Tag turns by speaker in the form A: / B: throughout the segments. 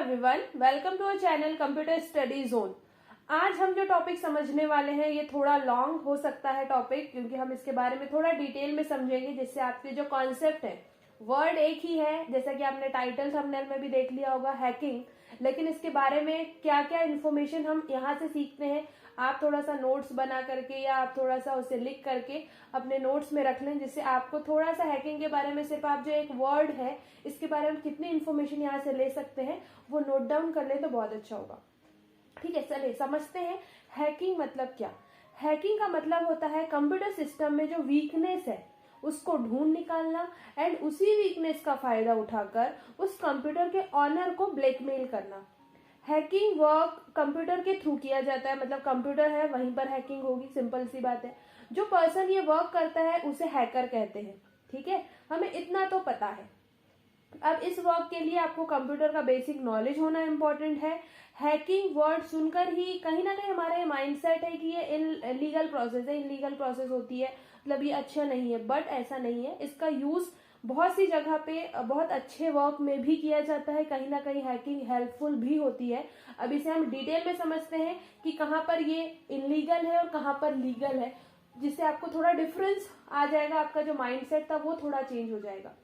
A: Everyone, welcome to our channel computer study zone. आज हम जो टॉपिक समझने वाले हैं ये थोड़ा लॉन्ग हो सकता है टॉपिक, क्योंकि हम इसके बारे में थोड़ा डिटेल में समझेंगे, जिससे आपके जो कॉन्सेप्ट है वर्ड एक ही है, जैसा कि आपने टाइटल थंबनेल में भी देख लिया होगा, हैकिंग। लेकिन इसके बारे में क्या क्या इन्फॉर्मेशन हम यहाँ से सीखते हैं, आप थोड़ा सा नोट्स बना करके या आप थोड़ा सा उसे लिख करके अपने नोट्स में रख लें, जिससे आपको थोड़ा सा हैकिंग के बारे में सिर्फ आप जो एक वर्ड है इसके बारे में कितनी इन्फॉर्मेशन यहाँ से ले सकते हैं वो नोट डाउन कर ले तो बहुत अच्छा होगा। ठीक है, चलिए समझते हैं हैकिंग मतलब क्या। हैकिंग का मतलब होता है कंप्यूटर सिस्टम में जो वीकनेस है उसको ढूंढ निकालना एंड उसी वीकनेस का फायदा उठाकर उस कंप्यूटर के ऑनर को ब्लैकमेल करना। हैकिंग वर्क कंप्यूटर के थ्रू किया जाता है, मतलब कंप्यूटर है वहीं पर हैकिंग होगी, सिंपल सी बात है। जो पर्सन ये वर्क करता है उसे हैकर कहते हैं। ठीक है, हमें इतना तो पता है। अब इस वर्क के लिए आपको कंप्यूटर का बेसिक नॉलेज होना इम्पोर्टेंट है। हैकिंग वर्ड सुनकर ही कहीं ना कहीं हमारा ये माइंडसेट है कि ये इलीगल प्रोसेस है, इलीगल प्रोसेस होती है, मतलब ये अच्छा नहीं है, बट ऐसा नहीं है। इसका यूज बहुत सी जगह पे बहुत अच्छे वर्क में भी किया जाता है, कहीं ना कहीं हैकिंग हेल्पफुल भी होती है। अब इसे हम डिटेल में समझते हैं कि कहाँ पर ये इलीगल है और कहाँ पर लीगल है, जिससे आपको थोड़ा डिफरेंस आ जाएगा, आपका जो माइंडसेट था वो थोड़ा चेंज हो जाएगा।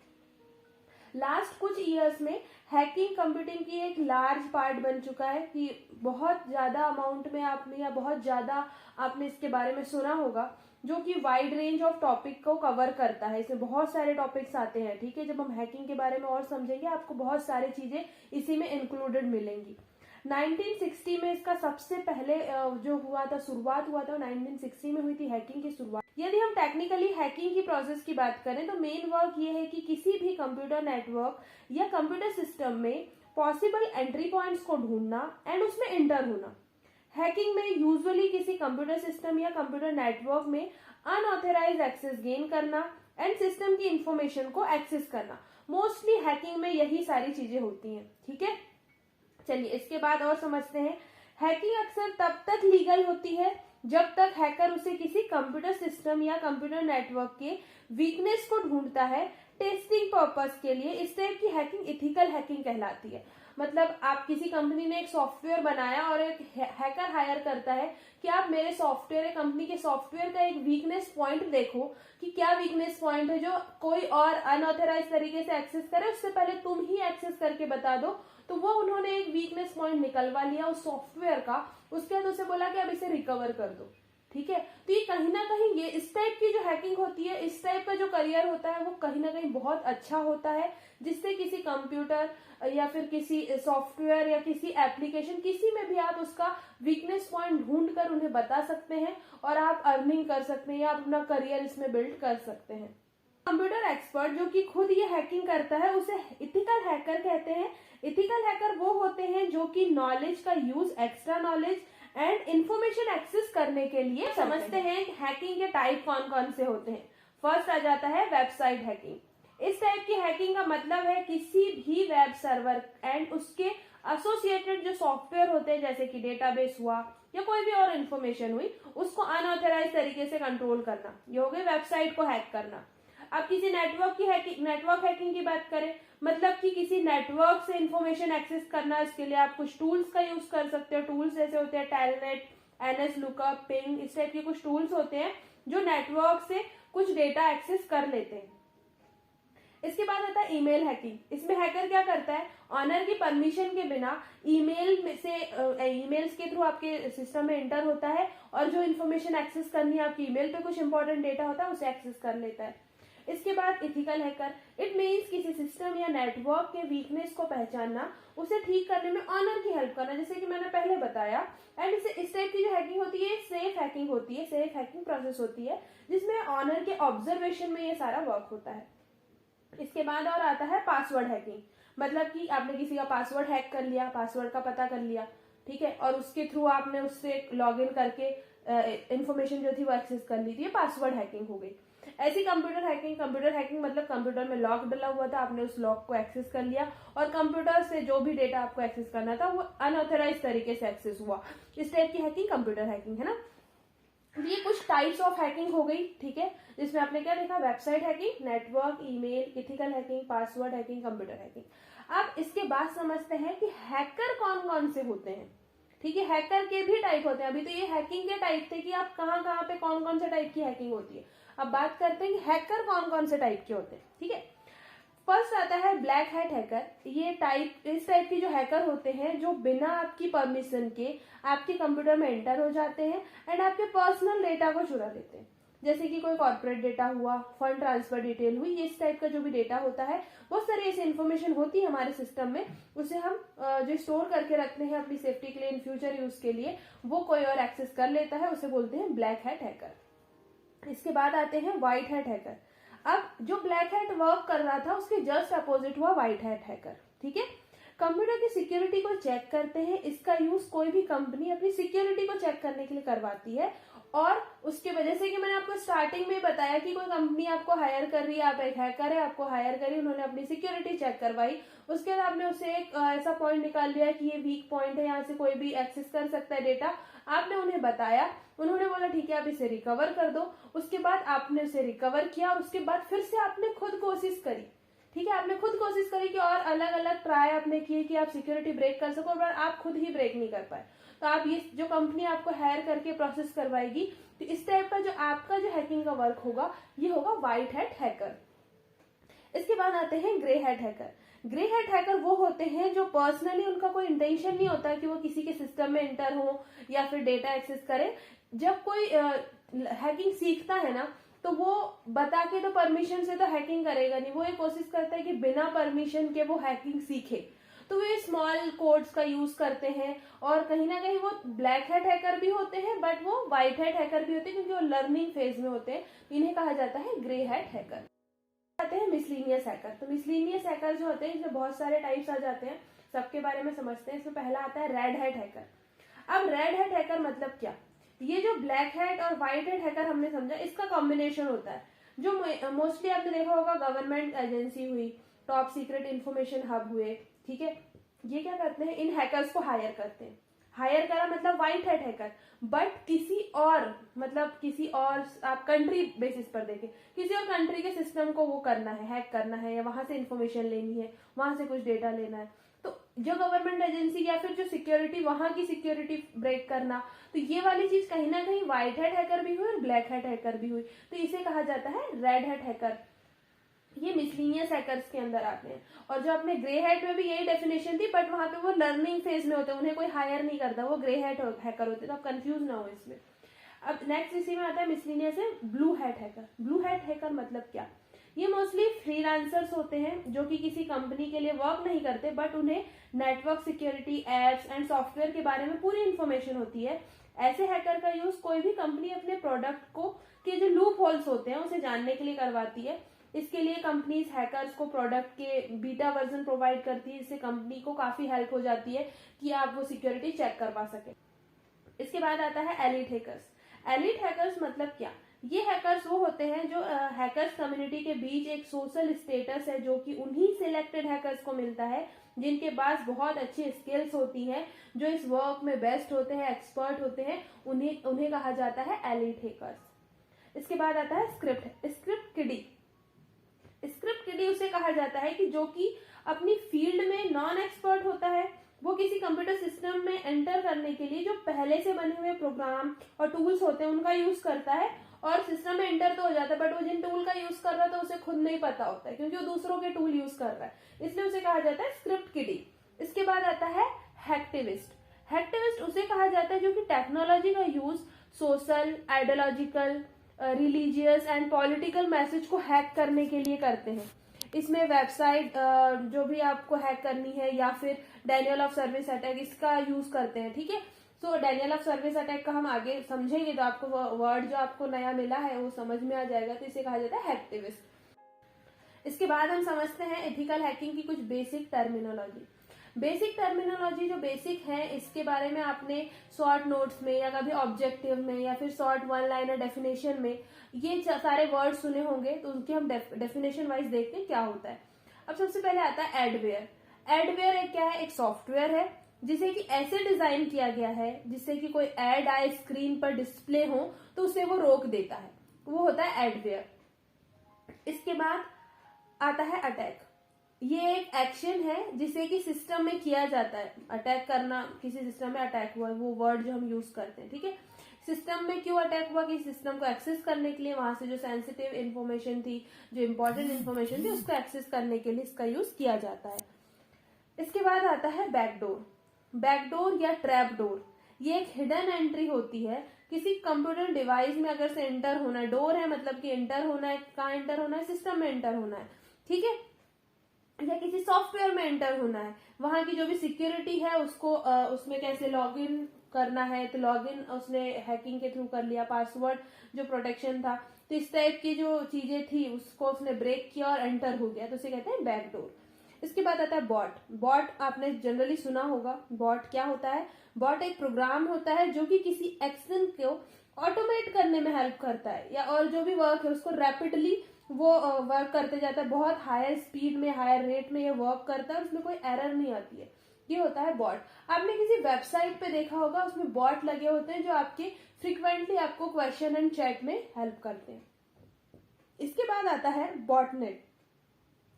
A: लास्ट कुछ ईयर्स में हैकिंग कंप्यूटिंग की एक लार्ज पार्ट बन चुका है कि बहुत ज्यादा अमाउंट में आपने या बहुत ज्यादा आपने इसके बारे में सुना होगा, जो कि वाइड रेंज ऑफ टॉपिक को कवर करता है। इसमें बहुत सारे टॉपिक्स आते हैं। ठीक है, जब हम हैकिंग के बारे में और समझेंगे आपको बहुत सारी चीजें इसी में इंक्लूडेड मिलेंगी। 1960 में इसका सबसे पहले जो हुआ था, शुरुआत हुआ था, 1960 में हुई थी हैकिंग की शुरुआत। यदि हम टेक्निकली हैकिंग की प्रोसेस की बात करें तो मेन वर्क ये है कि किसी भी कंप्यूटर नेटवर्क या कंप्यूटर सिस्टम में पॉसिबल एंट्री पॉइंट्स को ढूंढना एंड उसमें एंटर होना। हैकिंग में यूजुअली किसी कंप्यूटर सिस्टम या कंप्यूटर नेटवर्क में अनऑथराइज एक्सेस गेन करना एंड सिस्टम की इंफॉर्मेशन को एक्सेस करना। मोस्टली हैकिंग में यही सारी चीजें होती हैं। ठीक है, चलिए इसके बाद और समझते हैं। हैकिंग अक्सर तब तक लीगल होती है जब तक हैकर उसे किसी कंप्यूटर सिस्टम या कंप्यूटर नेटवर्क के वीकनेस को ढूंढता है टेस्टिंग पर्पस के लिए। इस टाइप की हैकिंग इथिकल हैकिंग कहलाती है। मतलब आप किसी कंपनी ने एक सॉफ्टवेयर बनाया और एक हैकर हायर करता है कि आप मेरे सॉफ्टवेयर कंपनी के सॉफ्टवेयर का एक वीकनेस पॉइंट देखो कि क्या वीकनेस पॉइंट है जो कोई और अनऑथराइज तरीके से एक्सेस करे, उससे पहले तुम ही एक्सेस करके बता दो। तो वो उन्होंने एक वीकनेस पॉइंट निकलवा लिया उस सॉफ्टवेयर का, उसके बाद उसे बोला कि अब इसे रिकवर कर दो। ठीक है, तो ये कहीं ना कहीं ये इस टाइप की जो हैकिंग होती है, इस टाइप का जो करियर होता है वो कहीं ना कहीं बहुत अच्छा होता है, जिससे किसी कंप्यूटर या फिर किसी सॉफ्टवेयर या किसी एप्लीकेशन किसी में भी आप उसका वीकनेस पॉइंट ढूंढ कर उन्हें बता सकते हैं और आप अर्निंग कर सकते हैं या आप अपना करियर इसमें बिल्ड कर सकते हैं। कंप्यूटर एक्सपर्ट जो कि खुद ये हैकिंग करता है उसे इथिकल हैकर कहते हैं। इथिकल हैकर वो होते हैं जो कि नॉलेज का use, extra knowledge and information access करने के लिए समझते हैं। हैकिंग के टाइप कौन कौन से होते हैं। फर्स्ट आ जाता है वेबसाइट हैकिंग। इस टाइप की हैकिंग का मतलब है किसी भी वेब सर्वर एंड उसके एसोसिएटेड जो सॉफ्टवेयर होते हैं, जैसे कि डेटाबेस हुआ या कोई भी और इन्फॉर्मेशन हुई, उसको अनऑथराइज तरीके से कंट्रोल करना। ये हो गई वेबसाइट को हैक करना। अब किसी नेटवर्क हैकिंग की बात करें, मतलब कि किसी नेटवर्क से इंफॉर्मेशन एक्सेस करना। इसके लिए आप कुछ टूल्स का यूज कर सकते हो। टूल्स जैसे होते हैं टेलनेट, एनएस लुकअप, पिंग, इस टाइप के कुछ टूल्स होते हैं जो नेटवर्क से कुछ डेटा एक्सेस कर लेते हैं। इसके बाद आता है ईमेल हैकिंग। इसमें हैकर क्या करता है, ऑनर की परमिशन के बिना ईमेल में से ईमेल्स के थ्रू आपके सिस्टम में एंटर होता है और जो इन्फॉर्मेशन एक्सेस करनी है आपकी ईमेल पे कुछ इंपॉर्टेंट डेटा होता है उसे एक्सेस कर लेता है। इसके बाद इथिकल हैकर, इट मीन्स किसी सिस्टम या नेटवर्क के वीकनेस को पहचानना, उसे ठीक करने में ऑनर की हेल्प करना, जैसे कि मैंने पहले बताया। एंड इस टाइप की जो हैकिंग होती है सेफ हैकिंग होती है, सेफ हैकिंग प्रोसेस होती है जिसमें ऑनर के ऑब्जर्वेशन में ये सारा वर्क होता है। इसके बाद और आता है पासवर्ड हैकिंग। मतलब कि आपने किसी का पासवर्ड हैक कर लिया, पासवर्ड का पता कर लिया, ठीक है, और उसके थ्रू आपने उससे लॉग इन करके इंफॉर्मेशन जो थी वो एक्सेस कर ली थी, ये पासवर्ड हैकिंग हो गई। ऐसी कंप्यूटर हैकिंग मतलब कंप्यूटर में लॉक डला हुआ था, आपने उस लॉक को एक्सेस कर लिया और कंप्यूटर से जो भी डेटा आपको एक्सेस करना था वो अनऑथराइज तरीके से एक्सेस हुआ। इस टाइप की हैकिंग कंप्यूटर हैकिंग है ना। ये कुछ टाइप्स ऑफ हैकिंग हो गई। ठीक है, जिसमें आपने क्या देखा, website hacking, network, email, ethical hacking, password hacking, computer hacking. अब इसके बाद समझते हैं कि हैकर कौन कौन से होते हैं। ठीक है, हैकर के भी टाइप होते हैं। अभी तो ये हैकिंग के टाइप थे कि आप कहाँ कहाँ पे कौन कौन से टाइप की हैकिंग होती है। अब बात करते हैं कि हैकर कौन कौन से टाइप के होते हैं। ठीक है, फर्स्ट आता है ब्लैक हैट हैकर। इस टाइप के जो हैकर होते हैं जो बिना आपकी परमिशन के आपके कंप्यूटर में एंटर हो जाते हैं एंड आपके पर्सनल डेटा को चुरा लेते हैं। जैसे कि कोई कॉर्पोरेट डेटा हुआ, फंड ट्रांसफर डिटेल हुई, इस टाइप का जो भी डेटा होता है, बहुत सारी ऐसी इन्फॉर्मेशन होती है हमारे सिस्टम में, उसे हम जो स्टोर करके रखते हैं अपनी सेफ्टी के लिए, इन फ्यूचर यूज के लिए, वो कोई और एक्सेस कर लेता है, उसे बोलते हैं ब्लैक हैट हैकर। इसके बाद आते हैं व्हाइट हैट हैकर। अब जो ब्लैक हैट वर्क कर रहा था उसके जस्ट अपोजिट हुआ व्हाइट हैट हैकर। ठीक है, कंप्यूटर की सिक्योरिटी को चेक करते हैं। इसका यूज कोई भी कंपनी अपनी सिक्योरिटी को चेक करने के लिए करवाती है, और उसके वजह से कि मैंने आपको स्टार्टिंग में बताया कि कोई कंपनी आपको हायर कर रही है, आप एक हैकर है, आपको हायर करी, उन्होंने अपनी सिक्योरिटी चेक करवाई, उसके बाद आपने उसे एक ऐसा पॉइंट निकाल लिया कि ये वीक पॉइंट है, यहाँ से कोई भी एक्सेस कर सकता है डेटा, आपने उन्हें बताया, उन्होंने बोला ठीक है आप इसे रिकवर कर दो, उसके बाद आपने उसे रिकवर किया, और उसके बाद फिर से आपने खुद कोशिश करी। ठीक है, आपने खुद कोशिश करी कि और अलग अलग ट्राई आपने किए कि आप सिक्योरिटी ब्रेक कर सको, पर आप खुद ही ब्रेक नहीं कर पाए। तो आप ये जो कंपनी आपको हायर करके प्रोसेस करवाएगी, तो इस टाइप का जो आपका जो हैकिंग का वर्क होगा ये होगा व्हाइट हैट हैकर। इसके बाद आते हैं grey hat hacker. Grey hat hacker वो होते हैं जो पर्सनली उनका कोई इंटेंशन नहीं होता कि वो किसी के सिस्टम में एंटर हो या फिर डेटा एक्सेस करे। जब कोई हैकिंग सीखता है ना, तो वो बता के तो परमिशन से तो हैकिंग करेगा नहीं, वो ये कोशिश करता है कि बिना परमिशन के वो हैकिंग सीखे, तो वे स्मॉल कोड्स का यूज करते हैं, और कहीं ना कहीं वो ब्लैक हैट हैकर भी होते हैं बट वो व्हाइट हैट हैकर भी होते हैं, क्योंकि वो लर्निंग फेज में होते हैं। इन्हें कहा जाता है ग्रे हैट हैकर। आते हैं मिसलीनियस हैकर। तो मिसलीनियस हैकर जो होते हैं इसमें बहुत सारे टाइप्स आ जाते हैं, सबके बारे में समझते हैं। इसमें पहला आता है रेड हैट हैकर। अब रेड हैट हैकर मतलब क्या, ये जो ब्लैक हैट और व्हाइट हैट हैकर हमने समझा, इसका कॉम्बिनेशन होता है। जो मोस्टली आपने देखा होगा गवर्नमेंट एजेंसी हुई, टॉप सीक्रेट इंफॉर्मेशन हब हुए, ठीक है, ये क्या करते हैं, इन हैकर्स को हायर करते हैं। हायर करा मतलब व्हाइट हैट हैकर, बट किसी और आप कंट्री बेसिस पर देखें, किसी और कंट्री के सिस्टम को वो करना है, हैक करना है, या वहां से इंफॉर्मेशन लेनी है, वहां से कुछ डेटा लेना है, तो जो गवर्नमेंट एजेंसी या फिर जो सिक्योरिटी, वहां की सिक्योरिटी ब्रेक करना, तो ये वाली चीज कहीं ना कहीं व्हाइट हैट हैकर भी हुई और ब्लैक हैट हैकर भी हुई, तो इसे कहा जाता है रेड हैट हैकर। ये मिसलीनियस हैकर्स के अंदर आते हैं। और जो अपने ग्रे हैट में भी यही डेफिनेशन थी, बट वहां पे वो लर्निंग फेज में होते हैं, उन्हें कोई हायर नहीं करता, वो ग्रे हैट हैकर होते हैं, तो आप कंफ्यूज ना हो इसमें। अब नेक्स्ट इसी में आता है मिसलीनियस है blue hat hacker. Blue hat hacker मतलब क्या, ये मोस्टली फ्रीलांसर्स होते हैं जो कि किसी कंपनी के लिए वर्क नहीं करते, बट उन्हें network security, apps and software के बारे में पूरी इंफॉर्मेशन होती है। ऐसे हैकर का यूज कोई भी कंपनी अपने प्रोडक्ट को के जो लूप होल्स होते हैं उसे जानने के लिए करवाती है। इसके लिए कंपनीज हैकर्स को प्रोडक्ट के बीटा वर्जन प्रोवाइड करती है, इससे कंपनी को काफी हेल्प हो जाती है कि आप वो सिक्योरिटी चेक करवा सके। इसके बाद आता है एलिट हैकर्स। एलिट हैकर्स मतलब क्या, ये हैकर्स वो होते हैं जो हैकर्स कम्युनिटी के बीच एक सोशल स्टेटस है जो कि उन्हीं सिलेक्टेड हैकर्स को मिलता है जिनके पास बहुत अच्छी स्किल्स होती हैं, जो इस वर्क में बेस्ट होते हैं, एक्सपर्ट होते हैं, उन्हें कहा जाता है एलिट हैकर्स। इसके बाद आता है स्क्रिप्ट किडी। स्क्रिप्ट किडी उसे कहा जाता है कि जो कि अपनी फील्ड में नॉन एक्सपर्ट होता है, वो किसी कंप्यूटर सिस्टम में एंटर करने के लिए जो पहले से बने हुए प्रोग्राम और टूल्स होते हैं उनका यूज करता है, और सिस्टम में एंटर तो हो जाता है, बट वो जिन टूल का यूज कर रहा था उसे खुद नहीं पता होता है, क्योंकि वो दूसरों के टूल यूज कर रहा है, इसलिए उसे कहा जाता है स्क्रिप्ट किडी। इसके बाद आता है हैकटिविस्ट। हैकटिविस्ट उसे कहा जाता है जो कि टेक्नोलॉजी का use social, ideological, religious and political message को हैक करने के लिए करते हैं। इसमें वेबसाइट जो भी आपको हैक करनी है, या फिर डेनियल ऑफ सर्विस अटैक, इसका यूज करते हैं। ठीक है, सो डेनियल ऑफ सर्विस अटैक का हम आगे समझेंगे, तो आपको वर्ड जो आपको नया मिला है वो समझ में आ जाएगा, तो इसे कहा जाता है हैकटिविस्ट। इसके बाद हम समझते हैं एथिकल हैकिंग की कुछ बेसिक टर्मिनोलॉजी। बेसिक टर्मिनोलॉजी जो बेसिक है, इसके बारे में आपने शॉर्ट नोट्स में या कभी ऑब्जेक्टिव में या फिर शॉर्ट वन लाइनर डेफिनेशन में ये सारे वर्ड सुने होंगे, तो उनके हम डेफिनेशन वाइज देखते हैं क्या होता है। अब सबसे पहले आता है एडवेयर। एडवेयर एक क्या है, एक सॉफ्टवेयर है जिसे कि ऐसे डिजाइन किया गया है जिससे कि कोई एड आए स्क्रीन पर डिस्प्ले हो तो उसे वो रोक देता है, वो होता है एडवेयर। इसके बाद आता है अटैक। ये एक एक्शन है जिसे कि सिस्टम में किया जाता है। अटैक करना, किसी सिस्टम में अटैक हुआ है, वो वर्ड जो हम यूज करते हैं, ठीक है। सिस्टम में क्यों अटैक हुआ, कि सिस्टम को एक्सेस करने के लिए, वहां से जो सेंसिटिव इन्फॉर्मेशन थी, जो इंपॉर्टेंट इन्फॉर्मेशन थी, उसको एक्सेस करने के लिए इसका यूज किया जाता है। इसके बाद आता है बैकडोर। बैकडोर या ट्रैप डोर, ये एक हिडन एंट्री होती है किसी कंप्यूटर डिवाइस में। अगर से एंटर होना है, डोर है मतलब कि एंटर होना है, कहाँ एंटर होना है, सिस्टम में एंटर होना है, ठीक है, या किसी सॉफ्टवेयर में एंटर होना है, वहां की जो भी सिक्योरिटी है उसको उसमें कैसे लॉग इन करना है, तो लॉग इन उसने हैकिंग के थ्रू कर लिया, पासवर्ड जो प्रोटेक्शन था, तो इस टाइप की जो चीजें थी उसको उसने ब्रेक किया और एंटर हो गया, तो उसे कहते हैं बैकडोर। इसके बाद आता है बॉट। बॉट आपने जनरली सुना होगा। बॉट क्या होता है? बॉट एक प्रोग्राम होता है जो कि किसी एक्शन को ऑटोमेट करने में हेल्प करता है, या और जो भी वर्क है उसको रैपिडली वो वर्क करते जाता है, बहुत हायर स्पीड में, हायर रेट में ये वर्क करता है, उसमें कोई एरर नहीं आती है। ये होता है बॉट। आपने किसी वेबसाइट पे देखा होगा, उसमें बॉट लगे होते हैं जो आपके फ्रिक्वेंटली आपको क्वेश्चन एंड चैट में हेल्प करते हैं। इसके बाद आता है बॉटनेट।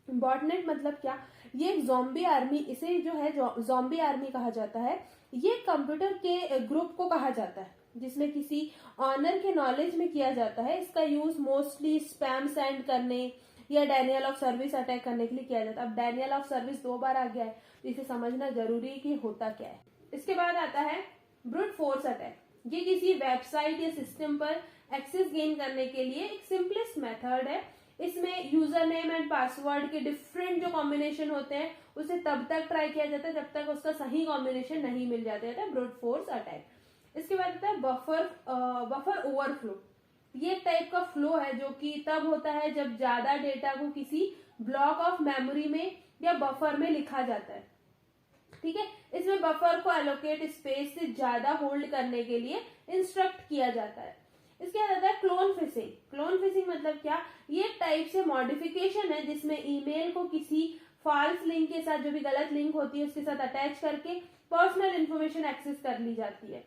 A: बॉटनेट मतलब क्या? ये एक ज़ॉम्बी आर्मी, इसे जो है ज़ॉम्बी आर्मी कहा जाता है। ये कंप्यूटर के ग्रुप को कहा जाता है जिसमें किसी ऑनर के नॉलेज में किया जाता है। इसका यूज मोस्टली स्पैम सेंड करने या डेनियल ऑफ सर्विस अटैक करने के लिए किया जाता है। अब डेनियल ऑफ सर्विस 2 बार आ गया है, तो इसे समझना जरूरी है कि होता क्या है। इसके बाद आता है ब्रूट फोर्स अटैक। ये किसी वेबसाइट या सिस्टम पर एक्सेस गेन करने के लिए एक सिंपलेस्ट मेथड है। इसमें यूजर नेम एंड पासवर्ड के डिफरेंट जो कॉम्बिनेशन होते हैं उसे तब तक ट्राई किया जाता है जब तक उसका सही कॉम्बिनेशन नहीं मिल जाता है, ब्रूट फोर्स अटैक। इसके बाद आता है बफर ओवरफ्लो। ये एक टाइप का फ्लो है जो कि तब होता है जब ज्यादा डेटा को किसी ब्लॉक ऑफ मेमोरी में या बफर में लिखा जाता है, ठीक है। इसमें बफर को एलोकेट स्पेस से ज्यादा होल्ड करने के लिए इंस्ट्रक्ट किया जाता है। इसके बाद आता है क्लोन फिशिंग। क्लोन फिशिंग मतलब क्या? ये एक टाइप से मॉडिफिकेशन है जिसमें ईमेल को किसी फॉल्स लिंक के साथ, जो भी गलत लिंक होती है उसके साथ अटैच करके पर्सनल इंफॉर्मेशन एक्सेस कर ली जाती है।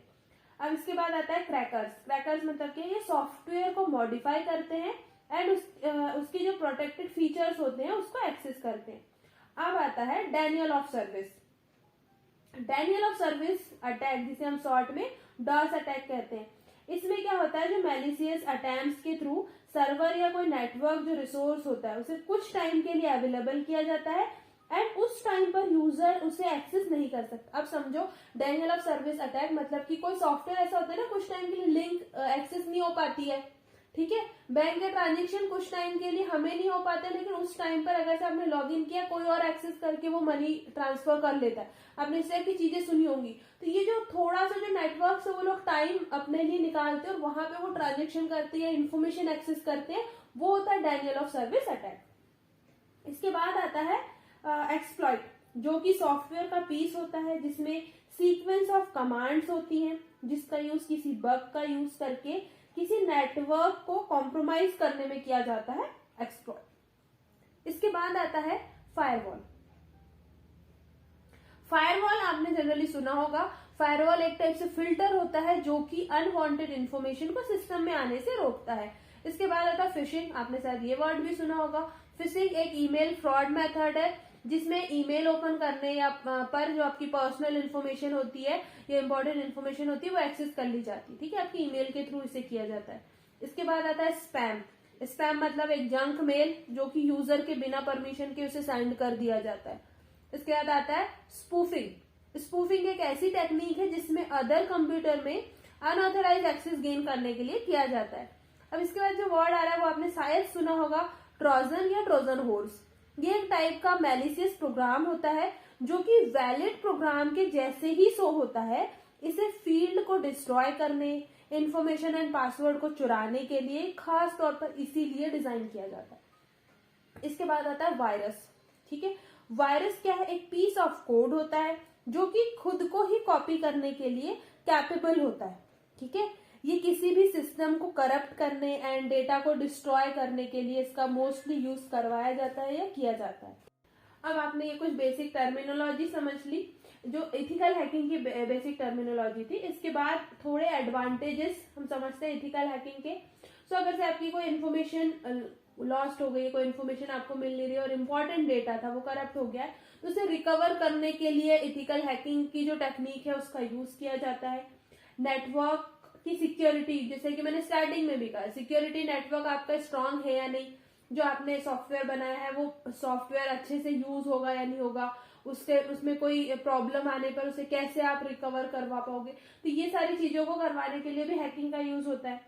A: अब इसके बाद आता है क्रैकर्स। क्रैकर्स मतलब क्या? ये सॉफ्टवेयर को मॉडिफाई करते हैं एंड उसकी जो प्रोटेक्टेड फीचर्स होते हैं उसको एक्सेस करते हैं। अब आता है Daniel of service. Daniel of service attack, जिसे हम शॉर्ट में डॉस अटैक कहते हैं। इसमें क्या होता है, जो मैलिशियस अटैम्प्ट्स के थ्रू सर्वर या कोई नेटवर्क जो रिसोर्स होता है उसे कुछ टाइम के लिए अवेलेबल किया जाता है एंड उस टाइम पर यूजर उसे एक्सेस नहीं कर सकता। अब समझो डेनियल ऑफ सर्विस अटैक मतलब कि कोई सॉफ्टवेयर ऐसा होता है ना, कुछ टाइम के लिए लिंक एक्सेस नहीं हो पाती है, ठीक है। बैंक के ट्रांजेक्शन कुछ टाइम के लिए हमें नहीं हो पाते, लेकिन उस टाइम पर अगर से आपने लॉग इन किया, कोई और एक्सेस करके वो मनी ट्रांसफर कर लेता है। आपने इस तरह की चीजें सुनी होंगी। तो ये जो थोड़ा सा जो नेटवर्क से वो लोग टाइम अपने लिए निकालते हैं और वहां पे वो ट्रांजेक्शन करते हैं, इंफॉर्मेशन एक्सेस करते हैं, वो होता है डेनियल ऑफ सर्विस अटैक। इसके बाद आता है एक्सप्लॉइट, जो कि सॉफ्टवेयर का पीस होता है जिसमें सीक्वेंस ऑफ कमांड्स होती हैं जिसका यूज किसी बग का यूज करके किसी नेटवर्क को कॉम्प्रोमाइज करने में किया जाता है, एक्सप्लॉइट। इसके बाद आता है फायरवॉल। फायरवॉल आपने जनरली सुना होगा। फायरवॉल एक टाइप से फिल्टर होता है जो कि अनवांटेड इंफॉर्मेशन को सिस्टम में आने से रोकता है। इसके बाद आता है फिशिंग। आपने शायद ये वर्ड भी सुना होगा। फिशिंग एक ईमेल फ्रॉड मेथड है जिसमें ईमेल ओपन करने या पर जो आपकी पर्सनल इन्फॉर्मेशन होती है या इंपॉर्टेंट इन्फॉर्मेशन होती है वो एक्सेस कर ली जाती है, ठीक है। आपकी ईमेल के थ्रू इसे किया जाता है। इसके बाद आता है स्पैम। स्पैम मतलब एक जंक मेल जो कि यूजर के बिना परमिशन के उसे सेंड कर दिया जाता है। इसके बाद आता है स्पूफिंग। स्पूफिंग एक ऐसी टेक्निक है जिसमें अदर कंप्यूटर में अनऑथराइज एक्सेस गेन करने के लिए किया जाता है। अब इसके बाद जो वर्ड आ रहा है वो आपने शायद सुना होगा, ट्रोजन या ट्रोजन हॉर्स। ये एक टाइप का मैलिशियस प्रोग्राम होता है जो कि वैलिड प्रोग्राम के जैसे ही शो होता है। इसे फील्ड को डिस्ट्रॉय करने, इंफॉर्मेशन एंड पासवर्ड को चुराने के लिए खास तौर पर इसीलिए डिजाइन किया जाता है। इसके बाद आता है वायरस, ठीक है। वायरस क्या है? एक पीस ऑफ कोड होता है जो कि खुद को ही कॉपी करने के लिए कैपेबल होता है, ठीक है। ये किसी भी सिस्टम को करप्ट करने एंड डेटा को डिस्ट्रॉय करने के लिए इसका मोस्टली यूज करवाया जाता है या किया जाता है। अब आपने ये कुछ बेसिक टर्मिनोलॉजी समझ ली जो एथिकल हैकिंग की बेसिक टर्मिनोलॉजी थी। इसके बाद थोड़े एडवांटेजेस हम समझते हैं एथिकल हैकिंग के। सो अगर से आपकी कोई इन्फॉर्मेशन लॉस्ट हो गई है, कोई इन्फॉर्मेशन आपको मिल नहीं रही है और इम्पोर्टेंट डेटा था वो करप्ट हो गया है, तो उसे रिकवर करने के लिए इथिकल हैकिंग की जो टेक्निक है उसका यूज किया जाता है। नेटवर्क की सिक्योरिटी, जैसे कि मैंने स्टार्टिंग में भी कहा, सिक्योरिटी नेटवर्क आपका स्ट्रांग है या नहीं, जो आपने सॉफ्टवेयर बनाया है वो सॉफ्टवेयर अच्छे से यूज होगा या नहीं होगा, उसमें कोई प्रॉब्लम आने पर उसे कैसे आप रिकवर करवा पाओगे, तो ये सारी चीजों को करवाने के लिए भी हैकिंग का यूज होता है।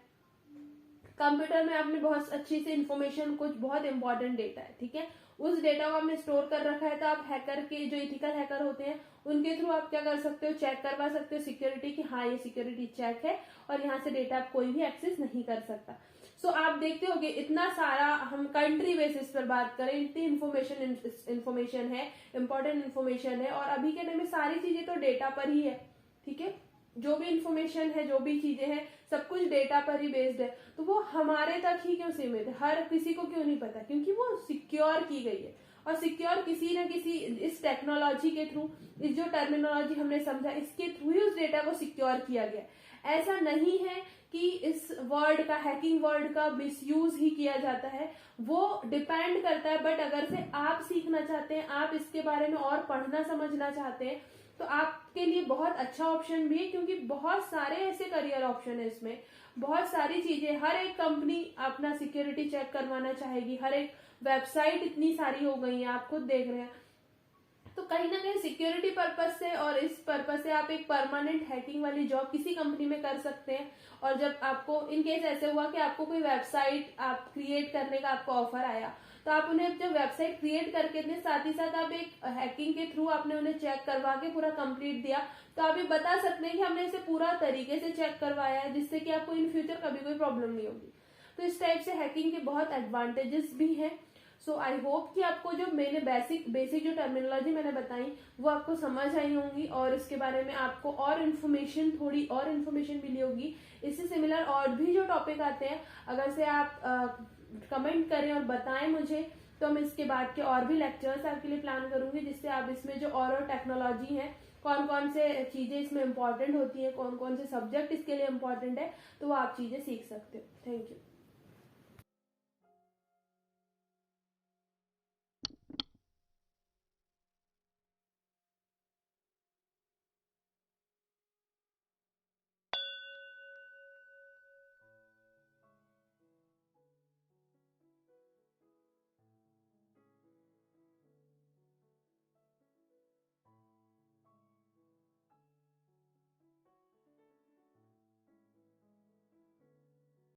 A: कंप्यूटर में आपने बहुत अच्छी से इंफॉर्मेशन, कुछ बहुत इंपॉर्टेंट डेटा है, ठीक है, उस डेटा को आपने स्टोर कर रखा है, तो आप हैकर के जो इथिकल हैकर होते हैं उनके थ्रू आप क्या कर सकते हो, चेक करवा सकते हो सिक्योरिटी की, हाँ ये सिक्योरिटी चेक है और यहाँ से डेटा आप कोई भी एक्सेस नहीं कर सकता। सो आप देखते होगे इतना सारा, हम कंट्री बेसिस पर बात करें, इतनी इंफॉर्मेशन है, इंपॉर्टेंट इंफॉर्मेशन है, और अभी के टाइम में सारी चीजें तो डेटा पर ही है, ठीक है, जो भी इंफॉर्मेशन है, जो भी चीजें हैं, सब कुछ डेटा पर ही बेस्ड है, तो वो हमारे तक ही क्यों सीमित है, हर किसी को क्यों नहीं पता, क्योंकि वो सिक्योर की गई है, और सिक्योर किसी न किसी इस टेक्नोलॉजी के थ्रू, इस जो टर्मिनोलॉजी हमने समझा इसके थ्रू ही उस डेटा को सिक्योर किया गया। ऐसा नहीं है कि इस वर्ड का, हैकिंग वर्ड का मिसयूज ही किया जाता है, वो डिपेंड करता है, बट अगर से आप सीखना चाहते हैं, आप इसके बारे में और पढ़ना समझना चाहते हैं, तो आपके लिए बहुत अच्छा ऑप्शन भी है, क्योंकि बहुत सारे ऐसे करियर ऑप्शन है इसमें, बहुत सारी चीजें, हर एक कंपनी अपना सिक्योरिटी चेक करवाना चाहेगी, हर एक वेबसाइट इतनी सारी हो गई है, आप खुद देख रहे हैं, तो कहीं ना कहीं सिक्योरिटी पर्पस से और इस पर्पस से आप एक परमानेंट हैकिंग वाली जॉब किसी कंपनी में कर सकते हैं। और जब आपको इन केस ऐसे हुआ कि आपको कोई वेबसाइट आप क्रिएट करने का आपको ऑफर आया, तो आप उन्हें जब वेबसाइट क्रिएट करके थे, साथ ही साथ आप एक हैकिंग के थ्रू आपने उन्हें चेक करवा के पूरा कंप्लीट दिया, तो आप ये बता सकते हैं कि हमने इसे पूरा तरीके से चेक करवाया है, जिससे कि आपको इन फ्यूचर कभी कोई प्रॉब्लम नहीं होगी। तो इस टाइप से हैकिंग के बहुत एडवांटेजेस भी हैं। सो आई होप कि आपको जो मैंने बेसिक जो टर्मिनोलॉजी मैंने बताई वो आपको समझ आई होंगी, और इसके बारे में आपको और इन्फॉर्मेशन, थोड़ी और इन्फॉर्मेशन मिली होगी। इससे सिमिलर और भी जो टॉपिक आते हैं, अगर से आप कमेंट करें और बताएं मुझे, तो मैं इसके बाद के और भी लेक्चर्स आपके लिए प्लान करूंगी, जिससे आप इसमें जो और टेक्नोलॉजी है, कौन कौन से चीजें इसमें इंपॉर्टेंट होती है, कौन कौन से सब्जेक्ट इसके लिए इंपॉर्टेंट है, तो वो आप चीजें सीख सकते हो। Thank you.